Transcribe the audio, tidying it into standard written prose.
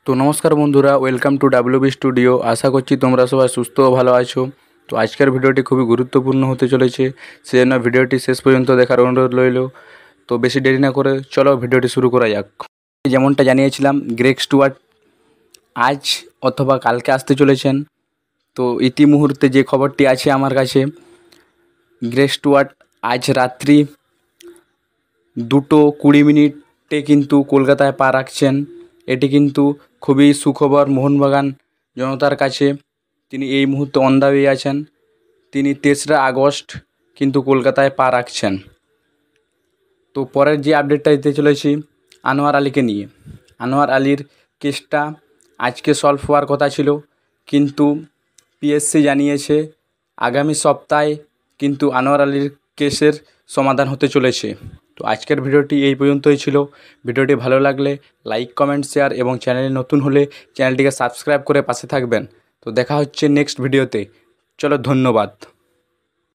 তো নমস্কার বন্ধুরা, ওয়েলকাম টু ডাব্লিউবি স্টুডিও। আশা করছি তোমরা সবাই সুস্থ ও ভালো আছো। তো আজকের ভিডিওটি খুবই গুরুত্বপূর্ণ হতে চলেছে, সেজন্য ভিডিওটি শেষ পর্যন্ত দেখার অনুরোধ রইল। তো বেশি দেরি না করে চলো ভিডিওটি শুরু করা যাক। যেমনটা জানিয়েছিলাম, গ্রেগ স্টুয়ার্ট আজ অথবা কালকে আসতে চলেছেন। তো ইতিমুহূর্তে যে খবরটি আছে আমার কাছে, গ্রেগ স্টুয়ার্ট আজ রাত্রি 2:20 কিন্তু কলকাতায় পা রাখছেন। এটি কিন্তু খুবই সুখবর মোহনবাগান জনতার কাছে। তিনি এই মুহূর্তে অন দ্য ওয়ে আছেন। তিনি 3রা আগস্ট কিন্তু কলকাতায় পা রাখছেন। তো পরের যে আপডেটটা দিতে চলেছি আনোয়ার আলীকে নিয়ে। আনোয়ার আলীর কেসটা আজকে সলভ হওয়ার কথা ছিল, কিন্তু পিএসসি জানিয়েছে আগামী সপ্তাহে কিন্তু আনোয়ার আলীর কেসের সমাধান হতে চলেছে। তো আজকের ভিডিওটি এই পর্যন্তই ছিল। ভিডিওটি ভালো লাগলে লাইক, কমেন্ট, শেয়ার এবং চ্যানেলে নতুন হলে চ্যানেলটিকে সাবস্ক্রাইব করে পাশে থাকবেন। তো দেখা হচ্ছে নেক্সট ভিডিওতে। চলো, ধন্যবাদ।